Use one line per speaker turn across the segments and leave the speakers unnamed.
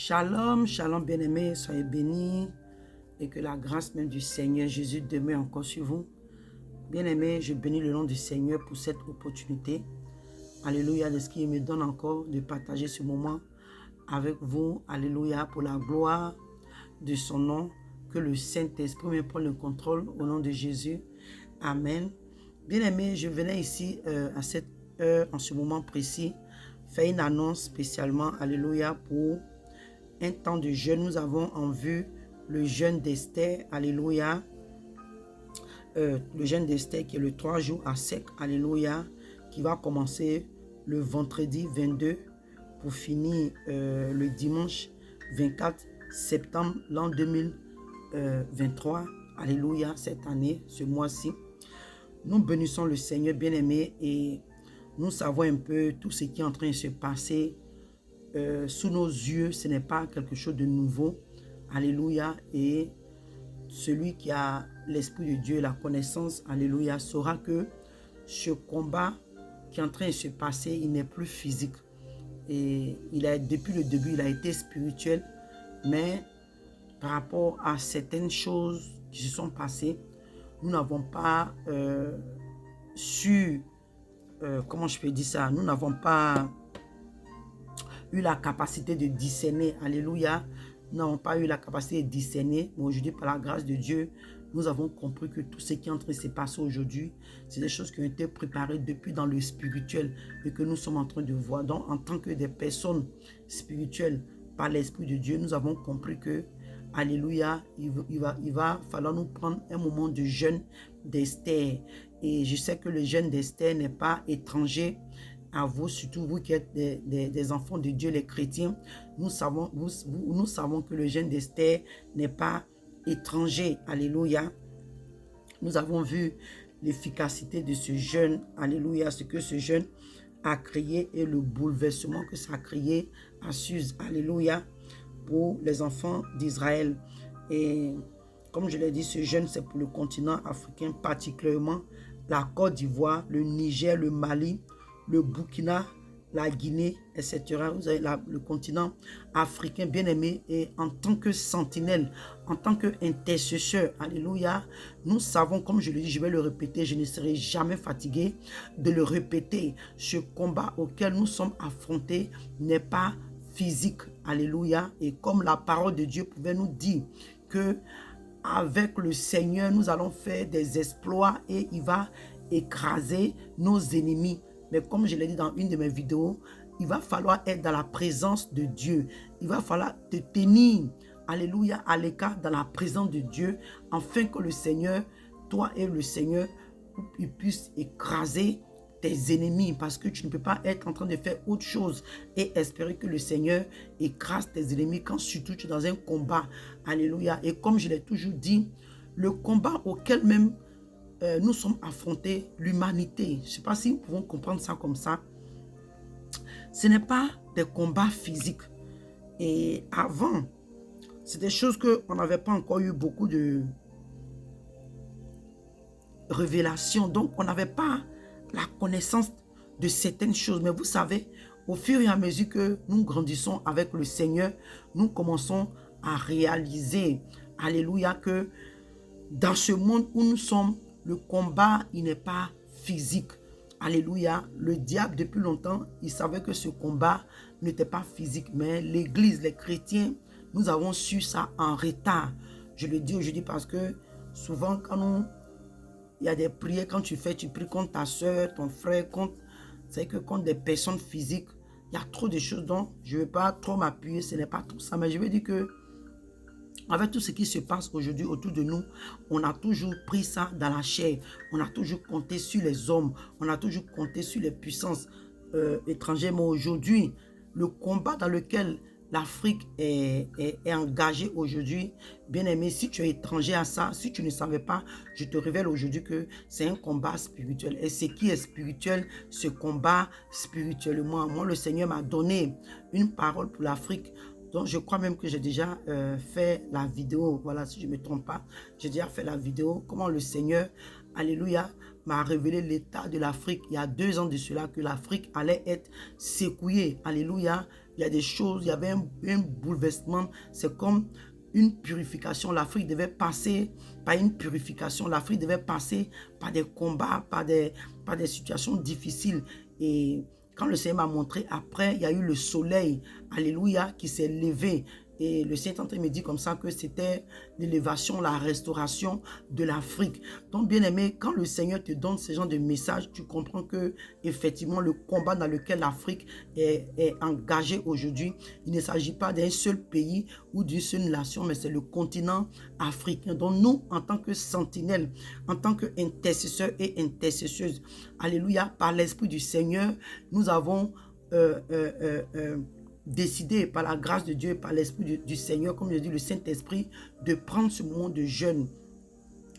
Shalom, shalom bien-aimés, soyez bénis et que la grâce même du Seigneur Jésus demeure encore sur vous. Bien-aimés, je bénis le nom du Seigneur pour cette opportunité. Alléluia, de ce qu'il me donne encore de partager ce moment avec vous. Alléluia, pour la gloire de son nom. Que le Saint-Esprit me prenne le contrôle au nom de Jésus. Amen. Bien-aimés, je venais ici à cette heure, en ce moment précis, faire une annonce spécialement, alléluia, pour un temps de jeûne. Nous avons en vue le jeûne d'Esther, alléluia. Le jeûne d'Esther qui est le 3 jours à sec, alléluia, qui va commencer le vendredi 22 pour finir le dimanche 24 septembre l'an 2023, alléluia, cette année, ce mois-ci. Nous bénissons le Seigneur bien-aimé et nous savons un peu tout ce qui est en train de se passer sous nos yeux. Ce n'est pas quelque chose de nouveau, alléluia, et celui qui a l'Esprit de Dieu et la connaissance, alléluia, saura que ce combat qui est en train de se passer, il n'est plus physique. Et depuis le début, il a été spirituel, mais par rapport à certaines choses qui se sont passées, nous n'avons pas comment je peux dire ça, nous n'avons pas eu la capacité de discerner, alléluia, nous n'avons pas eu la capacité de discerner, mais aujourd'hui, par la grâce de Dieu, nous avons compris que tout ce qui est en train de se passer aujourd'hui, c'est des choses qui ont été préparées depuis dans le spirituel et que nous sommes en train de voir. Donc, en tant que des personnes spirituelles, par l'Esprit de Dieu, nous avons compris que, alléluia, il va falloir nous prendre un moment de jeûne d'Esther. Et je sais que le jeûne d'Esther n'est pas étranger à vous, surtout vous qui êtes des enfants de Dieu, les chrétiens. Nous savons que le jeûne d'Esther n'est pas étranger, alléluia. Nous avons vu l'efficacité de ce jeûne, alléluia, ce que ce jeûne a créé et le bouleversement que ça a créé à Suse, alléluia, pour les enfants d'Israël. Et comme je l'ai dit, ce jeûne, c'est pour le continent africain, particulièrement la Côte d'Ivoire, le Niger, le Mali, le Burkina, la Guinée, etc. Vous avez le continent africain bien-aimé, et en tant que sentinelle, en tant qu'intercesseur, alléluia, nous savons, comme je le dis, je vais le répéter, je ne serai jamais fatigué de le répéter, ce combat auquel nous sommes affrontés n'est pas physique, alléluia, et comme la parole de Dieu pouvait nous dire que avec le Seigneur, nous allons faire des exploits et il va écraser nos ennemis. Mais comme je l'ai dit dans une de mes vidéos, il va falloir être dans la présence de Dieu. Il va falloir te tenir, alléluia, à l'écart dans la présence de Dieu, afin que le Seigneur, toi et le Seigneur, il puisse écraser tes ennemis, parce que tu ne peux pas être en train de faire autre chose et espérer que le Seigneur écrase tes ennemis quand surtout tu es dans un combat, alléluia. Et comme je l'ai toujours dit, le combat auquel même nous sommes affrontés, l'humanité, je ne sais pas si nous pouvons comprendre ça comme ça, ce n'est pas des combats physiques. Et avant, c'est des choses qu'on n'avait pas encore eu beaucoup de révélations, donc on n'avait pas la connaissance de certaines choses. Mais vous savez, au fur et à mesure que nous grandissons avec le Seigneur, nous commençons à réaliser, alléluia, que dans ce monde où nous sommes, le combat, il n'est pas physique. Alléluia. Le diable, depuis longtemps, il savait que ce combat n'était pas physique. Mais l'Église, les chrétiens, nous avons su ça en retard. Je le dis aujourd'hui parce que souvent, quand il y a des prières, quand tu pries contre ta soeur, ton frère, c'est que contre des personnes physiques, il y a trop de choses dont je ne vais pas trop m'appuyer, ce n'est pas tout ça. Mais je veux dire que avec tout ce qui se passe aujourd'hui autour de nous, on a toujours pris ça dans la chair. On a toujours compté sur les hommes. On a toujours compté sur les puissances étrangères. Mais aujourd'hui, le combat dans lequel l'Afrique est engagée aujourd'hui, bien aimé, si tu es étranger à ça, si tu ne savais pas, je te révèle aujourd'hui que c'est un combat spirituel. Et ce qui est spirituel, ce combat spirituellement. Moi, le Seigneur m'a donné une parole pour l'Afrique. Donc, je crois même que j'ai déjà fait la vidéo. Voilà, si je ne me trompe pas, j'ai déjà fait la vidéo. Comment le Seigneur, alléluia, m'a révélé l'état de l'Afrique. Il y a 2 ans de cela, que l'Afrique allait être secouée. Alléluia. il y a des choses, il y avait un bouleversement. C'est comme une purification. L'Afrique devait passer par une purification. L'Afrique devait passer par des combats, par des situations difficiles. Et quand le Seigneur m'a montré, après, il y a eu le soleil, alléluia, qui s'est levé. Et le Saint-Esprit me dit comme ça que c'était l'élévation, la restauration de l'Afrique. Donc, bien aimé, quand le Seigneur te donne ce genre de message, tu comprends que effectivement le combat dans lequel l'Afrique est engagée aujourd'hui, il ne s'agit pas d'un seul pays ou d'une seule nation, mais c'est le continent africain. Donc, nous, en tant que sentinelles, en tant qu'intercesseurs et intercesseuses, alléluia, par l'Esprit du Seigneur, nous avons décidé par la grâce de Dieu, par l'Esprit du Seigneur, comme je dis, le Saint-Esprit, de prendre ce moment de jeûne,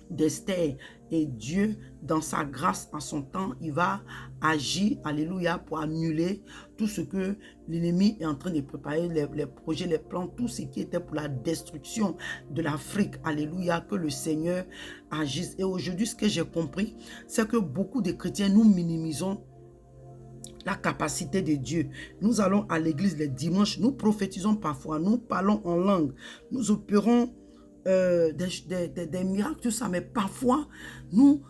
d'Esther. Et Dieu, dans sa grâce, en son temps, il va agir, alléluia, pour annuler tout ce que l'ennemi est en train de préparer, les projets, les plans, tout ce qui était pour la destruction de l'Afrique, alléluia, que le Seigneur agisse. Et aujourd'hui, ce que j'ai compris, c'est que beaucoup de chrétiens, nous minimisons la capacité de Dieu. Nous allons à l'église les dimanches, nous prophétisons parfois, nous parlons en langue, nous opérons des miracles, tout ça, mais parfois nous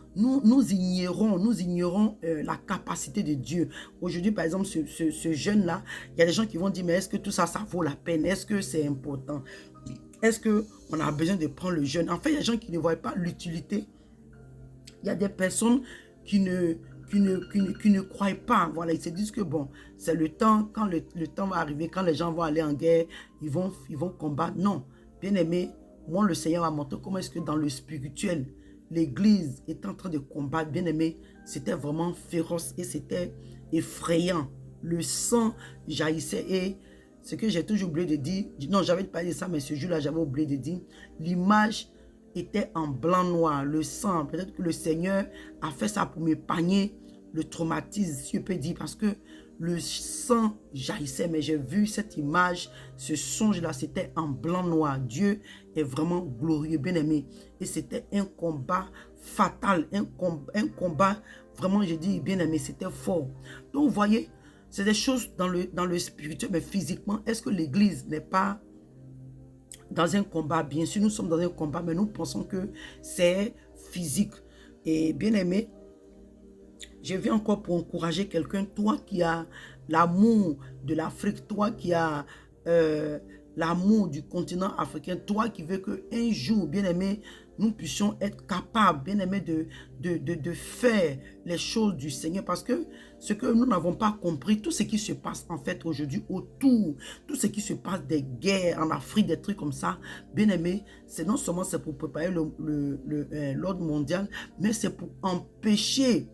ignorons la capacité de Dieu. Aujourd'hui, par exemple, ce jeune-là, il y a des gens qui vont dire, mais est-ce que tout ça, ça vaut la peine? Est-ce que c'est important? Est-ce qu'on a besoin de prendre le jeûne? En fait, il y a des gens qui ne voient pas l'utilité. Il y a des personnes qui ne croient pas. Voilà, ils se disent que bon, c'est le temps, quand le temps va arriver, quand les gens vont aller en guerre, ils vont combattre. Non, bien aimé, moi le Seigneur m'a montré comment est-ce que dans le spirituel, l'église est en train de combattre. Bien aimé, c'était vraiment féroce et c'était effrayant. Le sang jaillissait et ce que j'ai toujours oublié de dire, non, j'avais pas dit ça, mais ce jour-là, j'avais oublié de dire, l'image était en blanc-noir, le sang. Peut-être que le Seigneur a fait ça pour m'épargner le traumatisme, si je peux dire, parce que le sang jaillissait, mais j'ai vu cette image, ce songe-là, c'était en blanc-noir. Dieu est vraiment glorieux, bien-aimé. Et c'était un combat fatal, un combat, vraiment, je dis, bien-aimé, c'était fort. Donc, vous voyez, c'est des choses dans le spirituel, mais physiquement, est-ce que l'Église n'est pas dans un combat? Bien sûr, nous sommes dans un combat, mais nous pensons que c'est physique. Et bien aimé, je viens encore pour encourager quelqu'un, toi qui as l'amour de l'Afrique, toi qui as l'amour du continent africain, toi qui veux qu'un jour, bien aimé, nous puissions être capables, bien aimé, de faire les choses du Seigneur. Parce que ce que nous n'avons pas compris, tout ce qui se passe en fait aujourd'hui autour, tout ce qui se passe des guerres en Afrique, des trucs comme ça, bien aimé, c'est non seulement c'est pour préparer l'ordre mondial, mais c'est pour empêcher,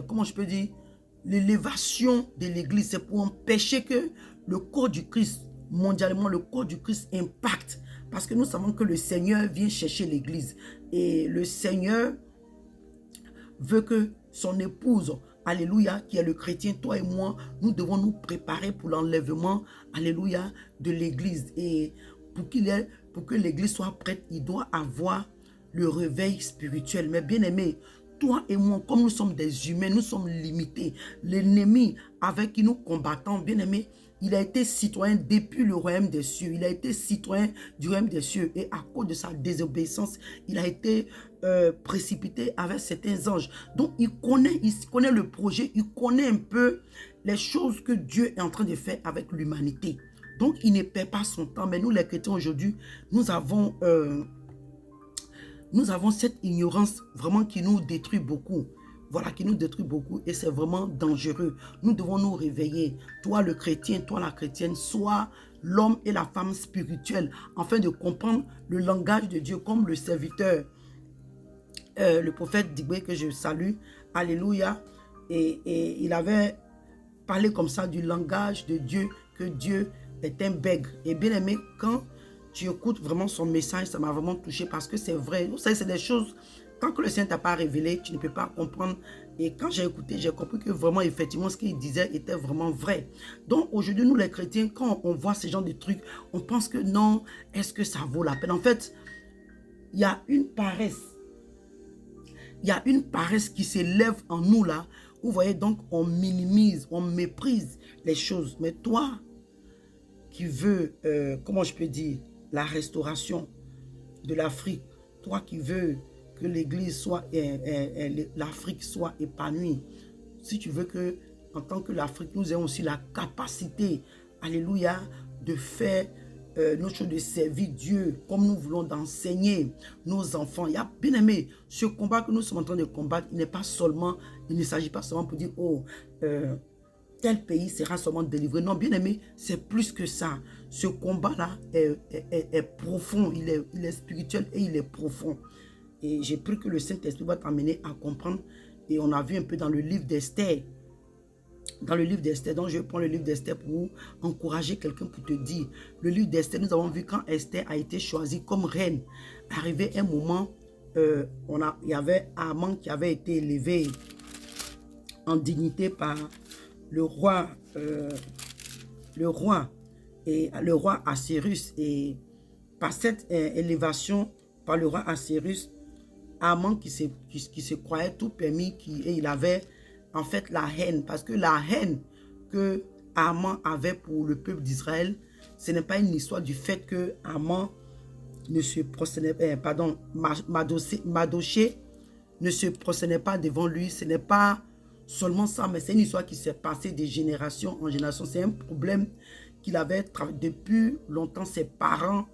comment je peux dire, l'élévation de l'Église. C'est pour empêcher que le corps du Christ, mondialement, le corps du Christ impacte. Parce que nous savons que le Seigneur vient chercher l'Église. Et le Seigneur veut que son épouse, alléluia, qui est le chrétien, toi et moi, nous devons nous préparer pour l'enlèvement, alléluia, de l'Église. Et pour que l'Église soit prête, il doit avoir le réveil spirituel. Mais bien aimé, toi et moi, comme nous sommes des humains, nous sommes limités. L'ennemi avec qui nous combattons, bien aimé, il a été citoyen depuis le royaume des cieux. Il a été citoyen du royaume des cieux. Et à cause de sa désobéissance, il a été précipité avec certains anges. Donc, il connaît le projet. Il connaît un peu les choses que Dieu est en train de faire avec l'humanité. Donc, il ne perd pas son temps. Mais nous, les chrétiens, aujourd'hui, nous avons cette ignorance vraiment qui nous détruit beaucoup. Voilà, qui nous détruit beaucoup et c'est vraiment dangereux. Nous devons nous réveiller. Toi le chrétien, toi la chrétienne, sois l'homme et la femme spirituelle afin de comprendre le langage de Dieu comme le serviteur, le prophète Dibé que je salue. Alléluia. Et il avait parlé comme ça du langage de Dieu, que Dieu est un bègue. Et bien aimé, quand tu écoutes vraiment son message, ça m'a vraiment touché parce que c'est vrai. Vous savez, c'est des choses, tant que le Saint t'a pas révélé, tu ne peux pas comprendre. Et quand j'ai écouté, j'ai compris que vraiment, effectivement, ce qu'il disait était vraiment vrai. Donc, aujourd'hui, nous les chrétiens, quand on voit ce genre de trucs, on pense que non, est-ce que ça vaut la peine? En fait, il y a une paresse. Il y a une paresse qui s'élève en nous là, Vous voyez, donc on minimise, on méprise les choses. Mais toi qui veux, comment je peux dire, la restauration de l'Afrique, toi qui veux que l'Église soit, l'Afrique soit épanouie, si tu veux que, en tant que l'Afrique, nous ayons aussi la capacité, alléluia, de faire notre chose, de servir Dieu comme nous voulons, d'enseigner nos enfants. Il y a, bien aimé, ce combat que nous sommes en train de combattre, il n'est pas seulement, il ne s'agit pas seulement pour dire, oh, tel pays sera seulement délivré. Non, bien aimé, c'est plus que ça. Ce combat-là est profond, il est spirituel et il est profond. Et j'ai pris que le Saint-Esprit va t'amener à comprendre. Et on a vu un peu dans le livre d'Esther. Dans le livre d'Esther, donc je prends le livre d'Esther pour encourager quelqu'un, pour te dire. Le livre d'Esther, nous avons vu quand Esther a été choisie comme reine. Arrivé un moment, il y avait Haman qui avait été élevé en dignité par le roi Assyrus. Et par cette élévation, par le roi Assyrus, Haman qui se croyait tout permis, et il avait en fait la haine, parce que la haine que Haman avait pour le peuple d'Israël, ce n'est pas une histoire du fait que Haman ne se prosternait, Mardochée ne se prosternait pas devant lui. Ce n'est pas seulement ça, mais c'est une histoire qui s'est passée de génération en génération. C'est un problème qu'il avait depuis longtemps, ses parents,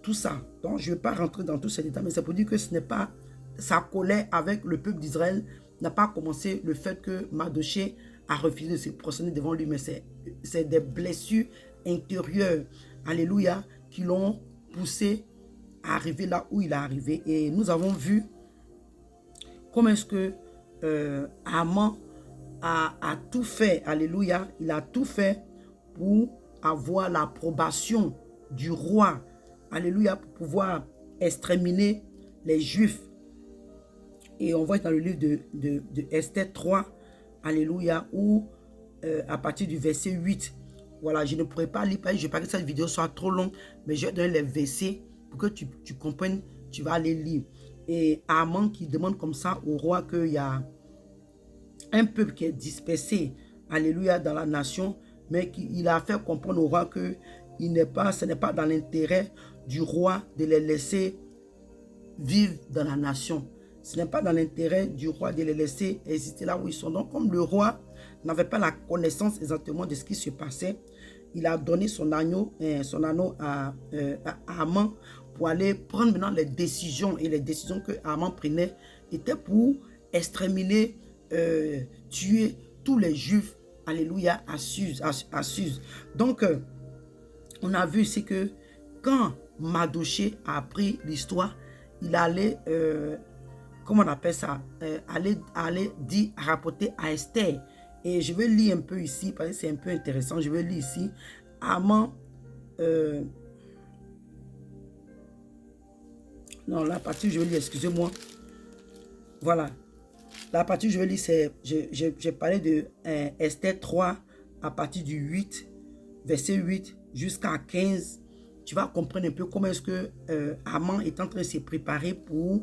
tout ça. Donc je ne vais pas rentrer dans tous ces détails, mais c'est pour dire que ce n'est pas sa colère avec le peuple d'Israël n'a pas commencé le fait que Mardochée a refusé de se prosterner devant lui, mais c'est des blessures intérieures, alléluia, qui l'ont poussé à arriver là où il est arrivé. Et nous avons vu comment est-ce que Haman a tout fait, alléluia, il a tout fait pour avoir l'approbation du roi, alléluia, pour pouvoir exterminer les Juifs. Et on voit dans le livre de Esther 3, alléluia, où à partir du verset 8, voilà, je ne pourrais pas lire, je ne veux pas que cette vidéo soit trop longue, mais je vais donner les versets pour que tu comprennes, tu vas aller lire. Et Haman qui demande comme ça au roi qu'il y a un peuple qui est dispersé, alléluia, dans la nation, mais il a fait comprendre au roi que ce n'est pas dans l'intérêt du roi de les laisser vivre dans la nation. Ce n'est pas dans l'intérêt du roi de les laisser exister là où ils sont. Donc, comme le roi n'avait pas la connaissance exactement de ce qui se passait, il a donné son anneau à Haman pour aller prendre maintenant les décisions. Et les décisions que Haman prenait étaient pour exterminer, tuer tous les Juifs, alléluia, à Suse. Donc, on a vu ici que quand Mardochée a appris l'histoire, il allait, comment on appelle ça, aller dire, rapporter à Esther. Et je vais lire un peu ici, parce que c'est un peu intéressant. Je vais lire ici. Haman, non, la partie, je vais lire, excusez-moi. Voilà. La partie, je vais lire, c'est, j'ai parlé de Esther 3, à partir du 8, verset 8, jusqu'à 15. Tu vas comprendre un peu comment est-ce que Haman est en train de se préparer pour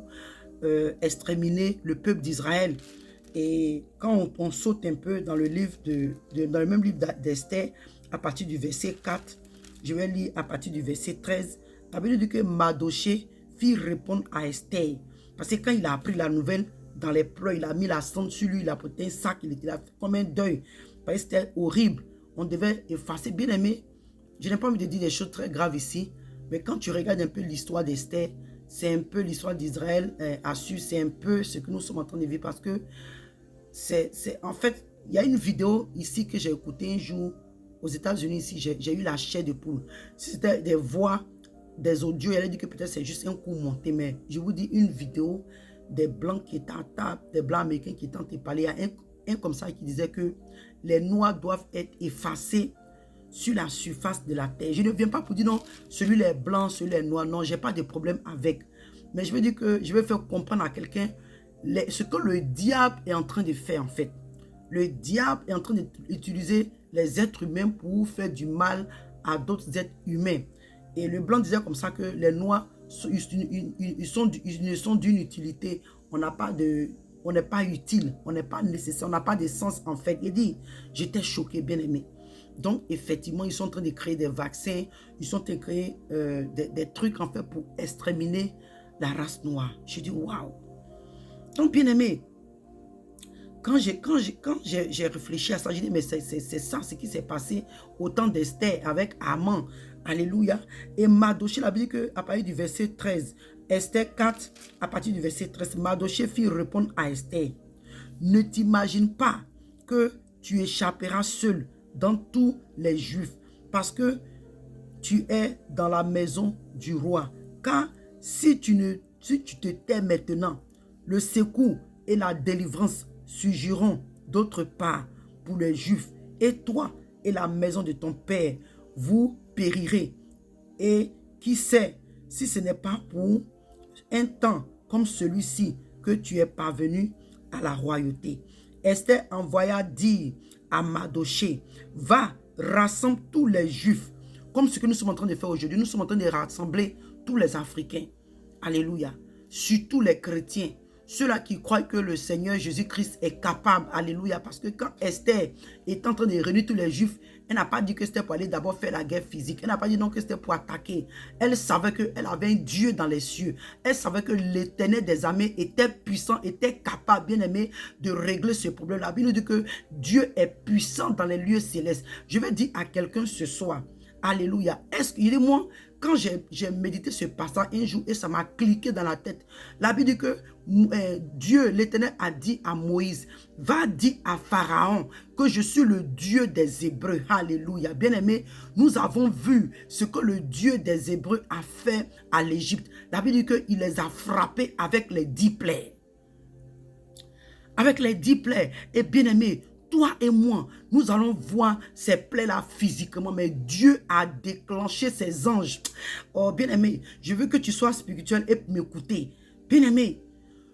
exterminer le peuple d'Israël. Et quand on saute un peu dans le livre dans le même livre d'Esther, à partir du verset 4, je vais lire à partir du verset 13. La Bible dit que Mardochée fit répondre à Esther. Parce que quand il a appris la nouvelle, dans les pleurs, il a mis la cendre sur lui, il a porté un sac, il a fait comme un deuil. Parce que c'était horrible. On devait effacer. Bien aimé, je n'ai pas envie de dire des choses très graves ici, mais quand tu regardes un peu l'histoire d'Esther, c'est un peu l'histoire d'Israël Assur, c'est un peu ce que nous sommes en train de vivre, parce que en fait, il y a une vidéo ici que j'ai écoutée un jour aux États-Unis. Ici, j'ai eu la chair de poule. C'était des voix, des audios. Elle a dit que peut-être c'est juste un coup monté, mais je vous dis une vidéo des blancs qui étaient à table, des blancs américains qui étaient en train de parler. Il y a un comme ça qui disait que les noirs doivent être effacés sur la surface de la terre. Je ne viens pas pour dire non, celui les blancs, celui les noirs, non, j'ai pas de problème avec. Mais je veux dire que je vais faire comprendre à quelqu'un ce que le diable est en train de faire en fait. Le diable est en train d'utiliser les êtres humains pour faire du mal à d'autres êtres humains. Et le blanc disait comme ça que les noirs, ils ne sont d'une utilité. On on n'est pas utile, on n'est pas nécessaire, on n'a pas de sens en fait. Il dit, j'étais choqué, bien aimé. Donc, effectivement, ils sont en train de créer des vaccins, ils sont en train de créer des trucs en fait pour exterminer la race noire. Je dis, waouh. Donc, bien aimé, quand j'ai réfléchi à ça, j'ai dit, mais c'est ça ce qui s'est passé au temps d'Esther avec Haman. Alléluia. Et Mardochée, la Bible dit qu'à partir du verset 13, Esther 4, à partir du verset 13, Mardochée fit répondre à Esther, ne t'imagine pas que tu échapperas seul dans tous les Juifs, parce que tu es dans la maison du roi. Car si tu te tais maintenant, le secours et la délivrance surgiront d'autre part pour les Juifs, et toi et la maison de ton père, vous périrez. Et qui sait si ce n'est pas pour un temps comme celui-ci que tu es parvenu à la royauté. Esther envoya dire à Mardochée, va, rassemble tous les Juifs, comme ce que nous sommes en train de faire aujourd'hui. Nous sommes en train de rassembler tous les Africains. Alléluia. Surtout les chrétiens. Ceux-là qui croient que le Seigneur Jésus-Christ est capable. Alléluia. Parce que quand Esther est en train de réunir tous les Juifs, elle n'a pas dit que c'était pour aller d'abord faire la guerre physique. Elle n'a pas dit non que c'était pour attaquer. Elle savait qu'elle avait un Dieu dans les cieux. Elle savait que l'Éternel des armées était puissant, était capable, bien aimé, de régler ce problème. La Bible dit que Dieu est puissant dans les lieux célestes. Je vais dire à quelqu'un ce soir, alléluia. Est-ce que, moi, quand j'ai médité ce passage un jour et ça m'a cliqué dans la tête, la Bible dit que Dieu, l'Éternel, a dit à Moïse, va dire à Pharaon que je suis le Dieu des Hébreux. Alléluia. Bien aimé, nous avons vu ce que le Dieu des Hébreux a fait à l'Égypte. La Bible dit qu'il les a frappés avec les 10 plaies. Avec les 10 plaies. Et bien aimé, toi et moi, nous allons voir ces plaies-là physiquement, mais Dieu a déclenché ses anges. Oh, bien-aimé, je veux que tu sois spirituel et m'écouter. Bien-aimé,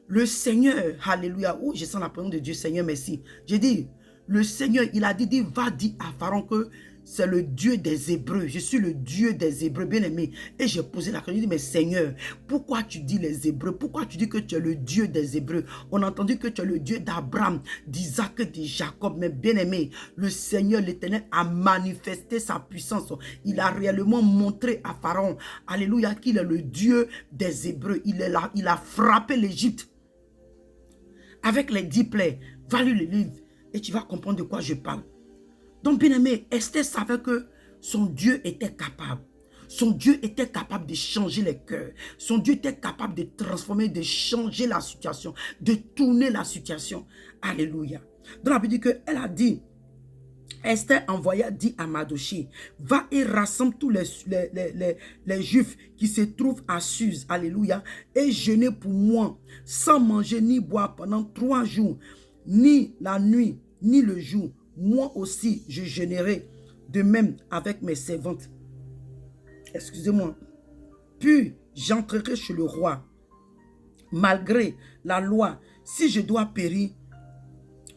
le Seigneur, alléluia, oh, je sens la présence de Dieu, Seigneur, merci. J'ai dit, le Seigneur, il a dit, va dire à Pharaon que c'est le Dieu des Hébreux. Je suis le Dieu des Hébreux, bien-aimé. Et j'ai posé la question, j'ai dit, mais Seigneur, pourquoi tu dis les Hébreux? Pourquoi tu dis que tu es le Dieu des Hébreux? On a entendu que tu es le Dieu d'Abraham, d'Isaac et de Jacob. Mais bien-aimé, le Seigneur, l'Éternel, a manifesté sa puissance. Il a réellement montré à Pharaon, alléluia, qu'il est le Dieu des Hébreux. Il est là, il a frappé l'Égypte avec les 10 plaies. Va lire le livre et tu vas comprendre de quoi je parle. Donc, bien aimé, Esther savait que son Dieu était capable. Son Dieu était capable de changer les cœurs. Son Dieu était capable de transformer, de changer la situation, de tourner la situation. Alléluia. Donc, la Bible dit qu'elle a dit, Esther envoya dit à Mardochée, va et rassemble tous les Juifs qui se trouvent à Suse. Alléluia. Et jeûnez pour moi, sans manger ni boire pendant 3 jours, ni la nuit, ni le jour. Moi aussi, je jeûnerai de même avec mes servantes. Excusez-moi. Puis, j'entrerai chez le roi. Malgré la loi, si je dois périr,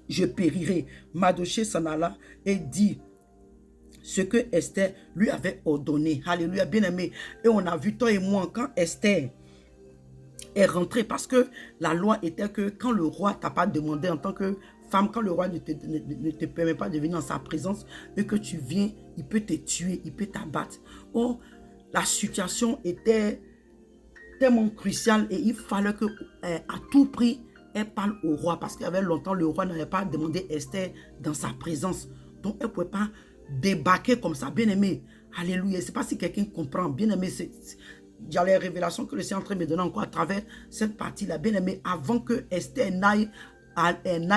je périrai. Mardochée s'en alla et dit ce que Esther lui avait ordonné. Alléluia, bien-aimé. Et on a vu, toi et moi, quand Esther est rentrée, parce que la loi était que quand le roi t'a pas demandé en tant que femme, quand le roi ne te permet pas de venir en sa présence et que tu viens, il peut te tuer, il peut t'abattre. Oh, la situation était tellement cruciale et il fallait que à tout prix, elle parle au roi, parce qu'il y avait longtemps, le roi n'avait pas demandé Esther dans sa présence. Donc, elle ne pouvait pas débarquer comme ça, bien aimé. Alléluia. Je ne sais pas si quelqu'un comprend. Bien aimé, il y a les révélations que le Seigneur est en train de me donner encore à travers cette partie-là. Bien aimé, avant que Esther n'aille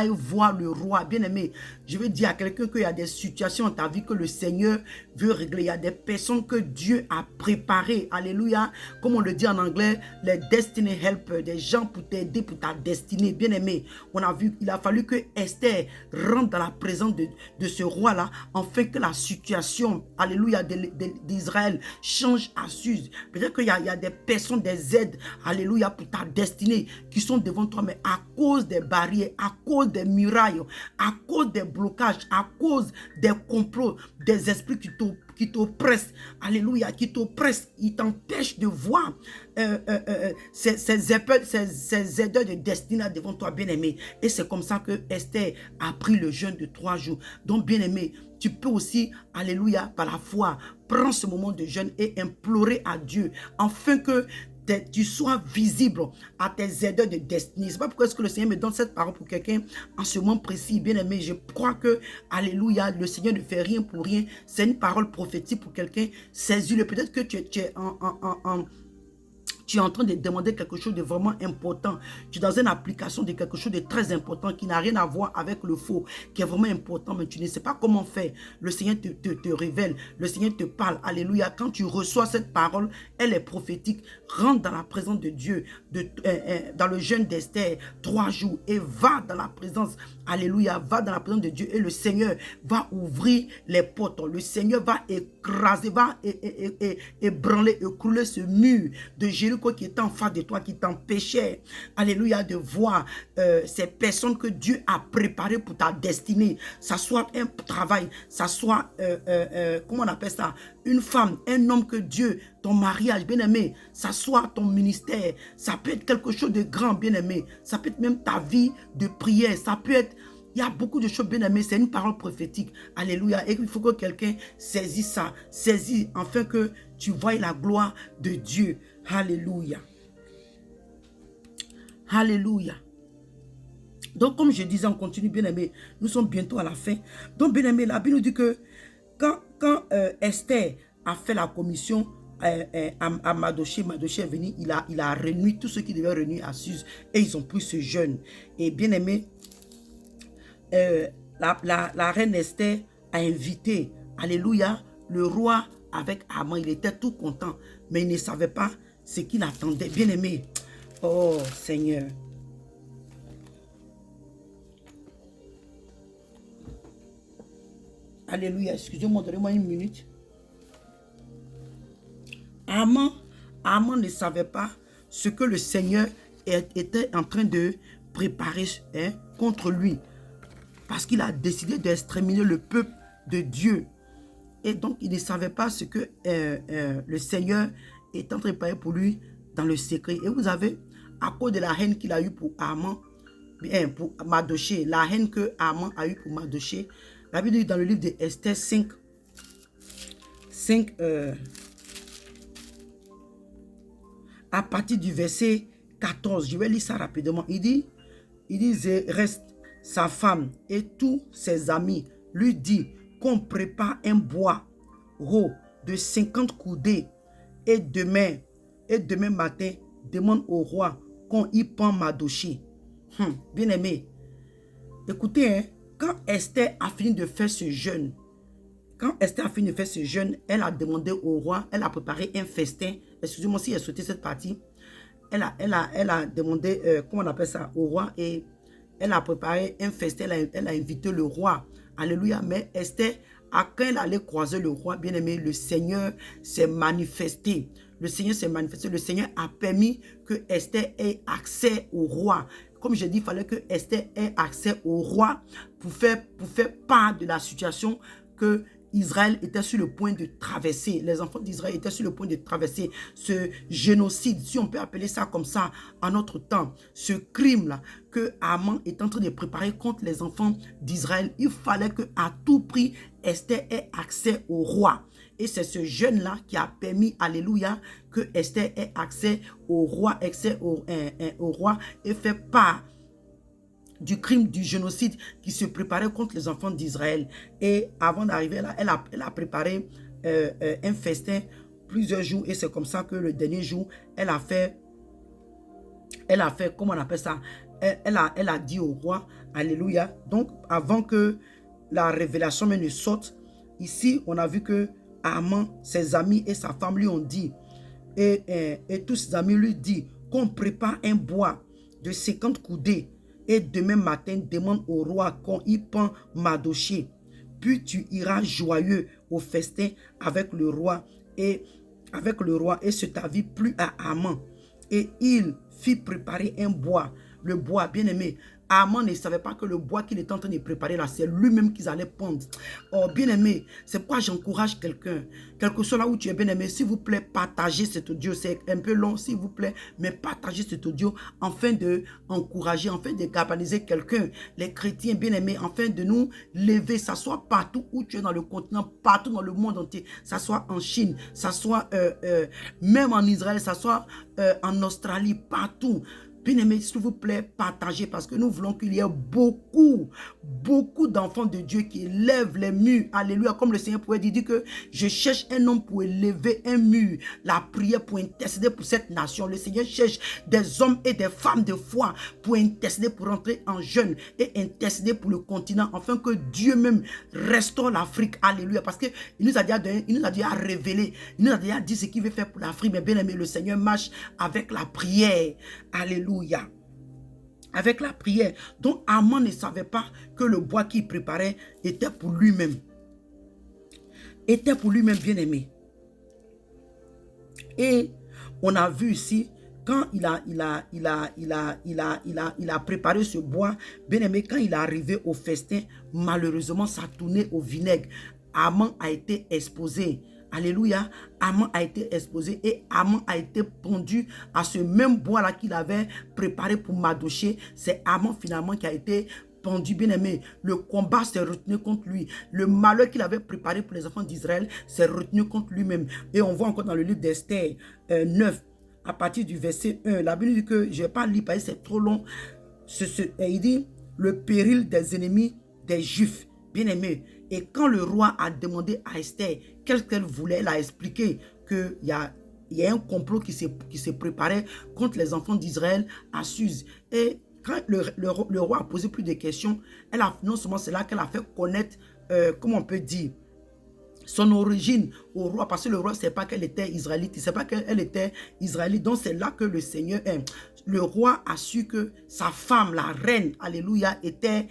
voir le roi. Bien aimé, je veux dire à quelqu'un qu'il y a des situations dans ta vie que le Seigneur veut régler. Il y a des personnes que Dieu a préparées. Alléluia. Comme on le dit en anglais, les destiny helpers, des gens pour t'aider pour ta destinée. Bien aimé, on a vu, il a fallu que Esther rentre dans la présence de ce roi-là, afin que la situation, alléluia, d'Israël change à Suse. Peut-être qu'il y a des personnes, des aides, alléluia, pour ta destinée qui sont devant toi, mais à cause des barrières, prier à cause des murailles, à cause des blocages, à cause des complots, des esprits qui t'oppressent, alléluia, qui t'oppressent, ils t'empêchent de voir ces aideurs de destinée devant toi, bien-aimé. Et c'est comme ça que Esther a pris le jeûne de 3 jours. Donc, bien-aimé, tu peux aussi, alléluia, par la foi, prendre ce moment de jeûne et implorer à Dieu, afin que tu sois visible à tes aideurs de destinée. C'est pas pourquoi est-ce que le Seigneur me donne cette parole pour quelqu'un en ce moment précis, bien aimé. Je crois que, alléluia, le Seigneur ne fait rien pour rien. C'est une parole prophétique pour quelqu'un. Saisis-le. Peut-être que tu es en train de demander quelque chose de vraiment important. Tu es dans une application de quelque chose de très important qui n'a rien à voir avec le faux, qui est vraiment important, mais tu ne sais pas comment faire. Le Seigneur te révèle, le Seigneur te parle. Alléluia. Quand tu reçois cette parole, elle est prophétique. Rentre dans la présence de Dieu, dans le jeûne d'Esther, 3 jours, et va dans la présence. Alléluia. Va dans la présence de Dieu et le Seigneur va ouvrir les portes. Le Seigneur va écraser, va ébranler, écrouler ce mur de Jéricho qui était en face de toi, qui t'empêchait, alléluia, de voir ces personnes que Dieu a préparées pour ta destinée. Ça soit un travail, ça soit, comment on appelle ça, une femme, un homme que Dieu, ton mariage, bien-aimé, ça soit ton ministère, ça peut être quelque chose de grand, bien-aimé, ça peut être même ta vie de prière, ça peut être, il y a beaucoup de choses, bien-aimées, c'est une parole prophétique, alléluia, et il faut que quelqu'un saisisse ça, saisisse, afin que tu voies la gloire de Dieu. Alléluia. Alléluia. Donc, comme je disais, on continue, bien-aimé. Nous sommes bientôt à la fin. Donc, bien-aimé, la Bible nous dit que quand Esther a fait la commission à Mardochée, Mardochée est venu, il a réuni tous ceux qui devaient réunir à Suse et ils ont pris ce jeûne. Et bien-aimé, la reine Esther a invité, alléluia, le roi avec Haman. Il était tout content, mais il ne savait pas ce qu'il attendait. Bien-aimé, oh Seigneur. Alléluia, excusez-moi, donnez-moi une minute. Haman ne savait pas ce que le Seigneur était en train de préparer contre lui. Parce qu'il a décidé d'exterminer le peuple de Dieu. Et donc, il ne savait pas ce que le Seigneur est en train de préparer pour lui dans le secret. Et vous avez, à cause de la haine qu'il a eue pour Haman, pour Mardochée, la haine que Haman a eue pour Mardochée, la Bible dit dans le livre de Esther 5, à partir du verset 14, je vais lire ça rapidement. Il dit, reste sa femme et tous ses amis lui dit qu'on prépare un bois gros de 50 coudées et demain matin, demande au roi qu'on y pend Mardochée. Bien aimé, écoutez, quand Esther a fini de faire ce jeûne, elle a demandé au roi, elle a préparé un festin. Excusez-moi si j'ai sauté cette partie. Elle a demandé, comment on appelle ça, au roi, et elle a préparé un festin, elle a invité le roi. Alléluia. Mais Esther, quand elle allait croiser le roi, bien aimé, le Seigneur s'est manifesté. Le Seigneur s'est manifesté. Le Seigneur a permis que Esther ait accès au roi. Comme je dis, il fallait que Esther ait accès au roi pour faire part de la situation que Israël était sur le point de traverser. Les enfants d'Israël étaient sur le point de traverser ce génocide, si on peut appeler ça comme ça en notre temps. Ce crime-là que Haman est en train de préparer contre les enfants d'Israël. Il fallait qu'à tout prix, Esther ait accès au roi. Et c'est ce jeûne-là qui a permis, alléluia, que Esther ait accès au roi, au roi et fait part du crime du génocide qui se préparait contre les enfants d'Israël. Et avant d'arriver là, elle a préparé un festin plusieurs jours. Et c'est comme ça que le dernier jour, elle a fait, comment on appelle ça, elle a dit au roi, alléluia. Donc, avant que la révélation ne sorte, ici, on a vu que Haman, ses amis et sa femme lui ont dit, et tous ses amis lui disent qu'on prépare un bois de 50 coudées et demain matin, demande au roi qu'on y pend Mardochée. Puis tu iras joyeux au festin avec le roi et ce t'avit plu à Haman. Et il fit préparer un bois. Le bois, bien aimé, Aman ne savait pas que le bois qu'il était en train de préparer là, c'est lui-même qu'ils allaient pendre. Oh, bien-aimé, c'est pourquoi j'encourage quelqu'un. Quel que soit là où tu es, bien-aimé, s'il vous plaît, partagez cet audio. C'est un peu long, s'il vous plaît, mais partagez cet audio afin de encourager, afin de galvaniser quelqu'un, les chrétiens bien-aimés, afin de nous lever, ça soit partout où tu es dans le continent, partout dans le monde entier, ça soit en Chine, ça soit même en Israël, ça soit en Australie, partout. Bien-aimés, s'il vous plaît, partagez parce que nous voulons qu'il y ait beaucoup d'enfants de Dieu qui élèvent les murs. Alléluia, comme le Seigneur pouvait dire que je cherche un homme pour élever un mur. La prière pour intercéder pour cette nation. Le Seigneur cherche des hommes et des femmes de foi pour intercéder, pour entrer en jeûne et intercéder pour le continent afin que Dieu même restaure l'Afrique. Alléluia, parce qu'il nous a déjà révélé, il nous a déjà dit ce qu'il veut faire pour l'Afrique. Mais bien aimé, le Seigneur marche avec la prière. Alléluia. Avec la prière. Donc Aman ne savait pas que le bois qu'il préparait était pour lui-même. Était pour lui-même, bien-aimé. Et on a vu ici, quand il a préparé ce bois, bien-aimé, quand il est arrivé au festin, malheureusement, ça tournait au vinaigre. Aman a été exposé. Alléluia, Aman a été exposé et Aman a été pendu à ce même bois-là qu'il avait préparé pour Mardochée. C'est Aman finalement qui a été pendu, bien-aimé. Le combat s'est retenu contre lui. Le malheur qu'il avait préparé pour les enfants d'Israël s'est retenu contre lui-même. Et on voit encore dans le livre d'Esther 9, à partir du verset 1, la Bible dit que, je ne vais pas lire parce que c'est trop long, il dit, le péril des ennemis des Juifs, bien-aimé. Et quand le roi a demandé à Esther qu'est-ce qu'elle voulait, elle a expliqué qu'il y a un complot qui s'est préparé contre les enfants d'Israël à Suse. Et quand le roi a posé plus de questions, non seulement c'est là qu'elle a fait connaître, comment on peut dire, son origine au roi, parce que le roi ne sait pas qu'elle était israélite, il ne sait pas qu'elle était israélite. Donc c'est là que le roi a su que sa femme, la reine, alléluia, était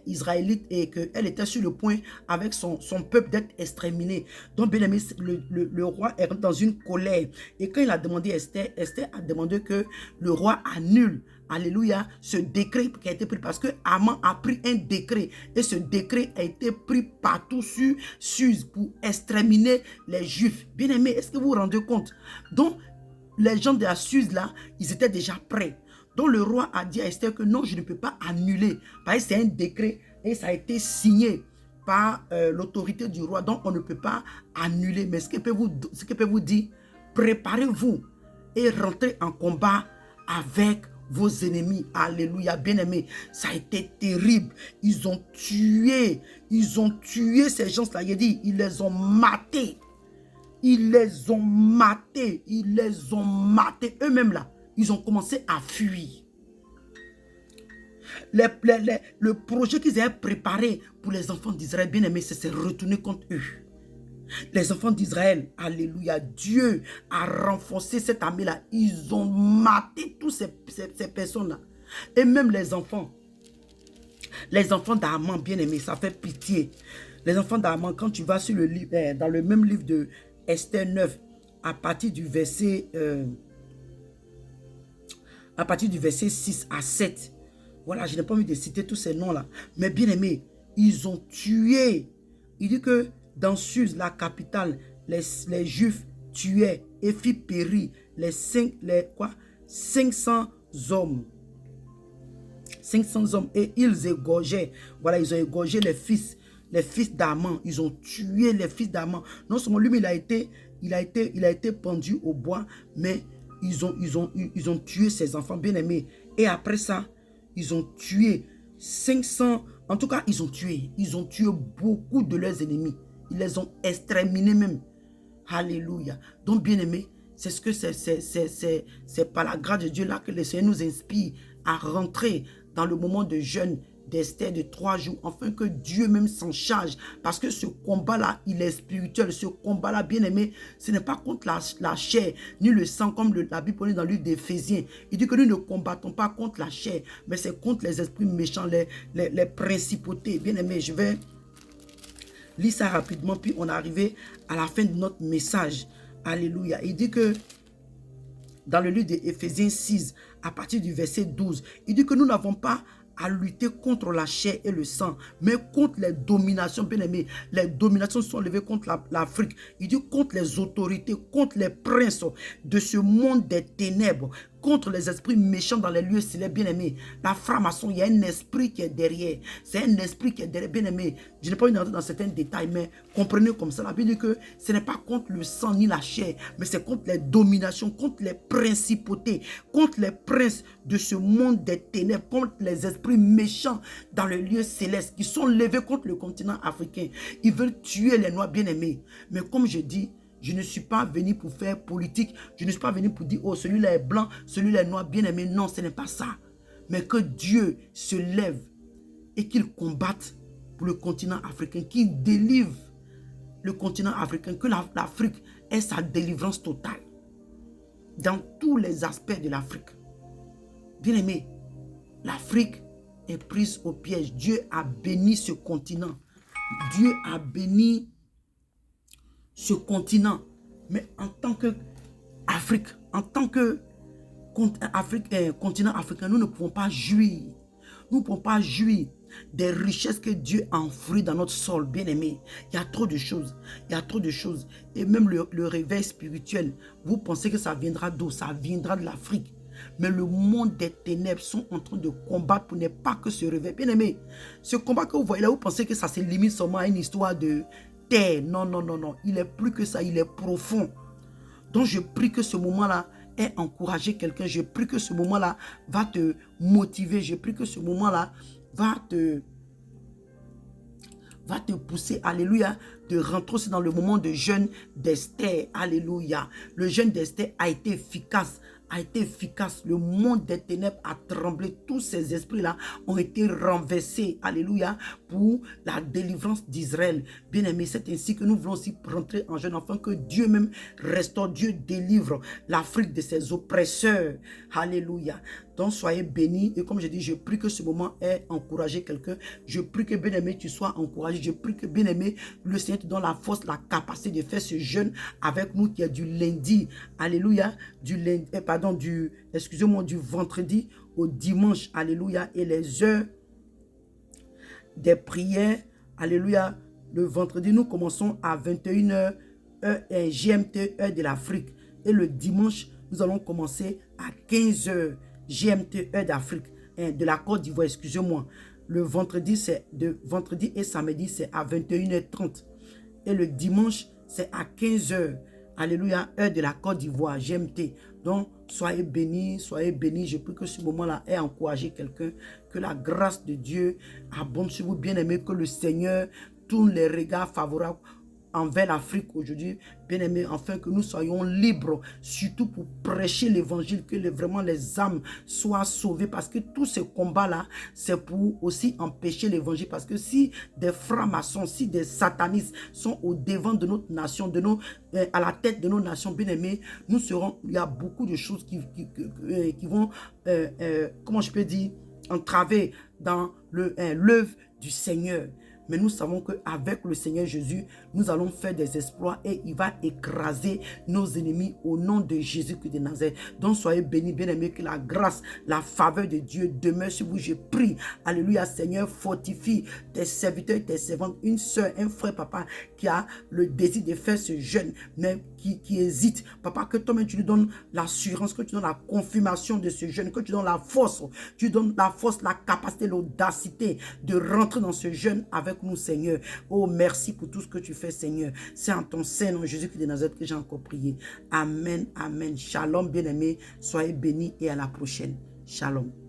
israélite et qu'elle était sur le point avec son peuple d'être exterminé. Donc bien aimé, le roi est dans une colère. Et quand il a demandé à Esther, Esther a demandé que le roi annule, alléluia, ce décret qui a été pris, parce que Aman a pris un décret et ce décret a été pris partout sur Suse pour exterminer les Juifs. Bien aimé, est-ce que vous vous rendez compte? Donc les gens de la Suse là, ils étaient déjà prêts. Donc le roi a dit à Esther que non, je ne peux pas annuler, parce que c'est un décret et ça a été signé par l'autorité du roi, donc on ne peut pas annuler. Mais ce que peut vous dire, préparez-vous et rentrez en combat avec vos ennemis. Alléluia, bien-aimés. Ça a été terrible. Ils ont tué ces gens-là. Il dit, ils les ont matés. Ils les ont matés. Ils les ont matés. Eux-mêmes là, ils ont commencé à fuir. Le projet qu'ils avaient préparé pour les enfants d'Israël, bien-aimés, s'est retourné contre eux. Les enfants d'Israël, alléluia, Dieu a renforcé cette armée-là. Ils ont maté toutes ces personnes-là. Et même les enfants d'Aman, bien-aimés, ça fait pitié. Les enfants d'Aman, quand tu vas sur le livre, dans le même livre de Esther 9, à partir du verset 6 à 7, voilà, je n'ai pas envie de citer tous ces noms-là. Mais bien-aimés, ils ont tué. Il dit que dans Suse, la capitale, les Juifs tuaient et fit périr 500 hommes. 500 hommes. Et ils égorgeaient. Voilà, ils ont égorgé les fils d'Aman. Ils ont tué les fils d'Aman. Non seulement lui, mais il a été pendu au bois, mais ils ont tué ses enfants bien-aimés. Et après ça, ils ont tué 500. En tout cas, ils ont tué beaucoup de leurs ennemis. Ils les ont exterminés même. Alléluia. Donc, bien-aimés, c'est ce que c'est par la grâce de Dieu là que le Seigneur nous inspire à rentrer dans le moment de jeûne d'Esther de 3 jours, afin que Dieu même s'en charge. Parce que ce combat-là, il est spirituel. Ce combat-là, bien-aimé, ce n'est pas contre la chair, ni le sang, comme la Bible dit dans le livre d'Éphésiens. Il dit que nous ne combattons pas contre la chair, mais c'est contre les esprits méchants, les principautés. Bien-aimé, je vais lire ça rapidement, puis on est arrivé à la fin de notre message. Alléluia. Il dit que dans le livre d'Éphésiens 6, à partir du verset 12, il dit que nous n'avons pas à lutter contre la chair et le sang, mais contre les dominations, bien aimés. Les dominations sont levées contre l'Afrique. Il dit contre les autorités, contre les princes de ce monde des ténèbres, contre les esprits méchants dans les lieux célèbres, bien aimés. La franc-maçon, il y a un esprit qui est derrière. C'est un esprit qui est derrière, bien aimé. Je n'ai pas envie d'entrer dans certains détails, mais comprenez comme ça. La Bible dit que ce n'est pas contre le sang ni la chair, mais c'est contre les dominations, contre les principautés, contre les princes de ce monde des ténèbres, contre les esprits méchants dans les lieux célestes qui sont levés contre le continent africain. Ils veulent tuer les Noirs, bien aimés. Mais comme je dis, je ne suis pas venu pour faire politique. Je ne suis pas venu pour dire, oh, celui-là est blanc, celui-là est noir, bien aimé. Non, ce n'est pas ça. Mais que Dieu se lève et qu'il combatte pour le continent africain, qu'il délivre le continent africain, que l'Afrique ait sa délivrance totale dans tous les aspects de l'Afrique. Bien aimé, l'Afrique est prise au piège. Dieu a béni ce continent. Dieu a béni ce continent, mais en tant qu'Afrique, en tant que continent africain, nous ne pouvons pas jouir. Nous ne pouvons pas jouir des richesses que Dieu a enfouies dans notre sol, bien aimé. Il y a trop de choses. Il y a trop de choses. Et même le réveil spirituel, vous pensez que ça viendra d'où? Ça viendra de l'Afrique. Mais le monde des ténèbres sont en train de combattre pour ne pas que ce réveil. Bien aimé, ce combat que vous voyez là, vous pensez que ça se limite seulement à une histoire de terre. Non, non, non, non. Il est plus que ça, il est profond. Donc je prie que ce moment-là ait encouragé quelqu'un. Je prie que ce moment-là va te motiver. Je prie que ce moment-là va te pousser, alléluia, de rentrer aussi dans le moment de jeûne d'Esther, alléluia. Le jeûne d'Esther a été efficace. Le monde des ténèbres a tremblé. Tous ces esprits-là ont été renversés, alléluia, pour la délivrance d'Israël. Bien-aimés, c'est ainsi que nous voulons aussi rentrer en jeûne, afin que Dieu même restaure, Dieu délivre l'Afrique de ses oppresseurs, alléluia. Donc soyez bénis, et comme je dis, je prie que ce moment ait encouragé quelqu'un. Je prie que, bien-aimé, tu sois encouragé. Je prie que, bien-aimé, le Seigneur te donne la force, la capacité de faire ce jeûne avec nous qui est du lundi, alléluia, du lundi, du vendredi au dimanche, alléluia, et les heures des prières, alléluia. Le vendredi, nous commençons à 21h, GMT, heure de l'Afrique, et le dimanche, nous allons commencer à 15h, GMT, heure d'Afrique, de la Côte d'Ivoire, excusez-moi. Le vendredi, c'est de vendredi et samedi, c'est à 21h30. Et le dimanche, c'est à 15h. Alléluia, heure de la Côte d'Ivoire, GMT. Donc, soyez bénis, soyez bénis. Je prie que ce moment-là ait encouragé quelqu'un. Que la grâce de Dieu abonde sur vous, bien-aimés. Que le Seigneur tourne les regards favorables envers l'Afrique aujourd'hui, bien-aimés, afin que nous soyons libres, surtout pour prêcher l'évangile, que vraiment les âmes soient sauvées, parce que tous ces combats-là, c'est pour aussi empêcher l'évangile, parce que si des francs-maçons, si des satanistes sont au devant de notre nation, à la tête de nos nations, bien-aimés, nous serons, il y a beaucoup de choses qui vont, comment je peux dire, entraver dans l'œuvre du Seigneur. Mais nous savons qu'avec le Seigneur Jésus, nous allons faire des exploits et il va écraser nos ennemis au nom de Jésus-Christ de Nazareth. Donc soyez bénis, bien-aimés, que la grâce, la faveur de Dieu demeure sur vous. Je prie, alléluia, Seigneur, fortifie tes serviteurs et tes servantes, une soeur, un frère, papa, qui a le désir de faire ce jeûne, mais qui hésite. Papa, que toi-même tu lui donnes l'assurance, que tu donnes la confirmation de ce jeûne, que tu donnes la force, la capacité, l'audacité de rentrer dans ce jeûne avec nous, Seigneur. Oh, merci pour tout ce que tu fais, Seigneur. C'est en ton Saint-Nom, Jésus-Christ de Nazareth, que j'ai encore prié. Amen, amen. Shalom, bien-aimés. Soyez bénis et à la prochaine. Shalom.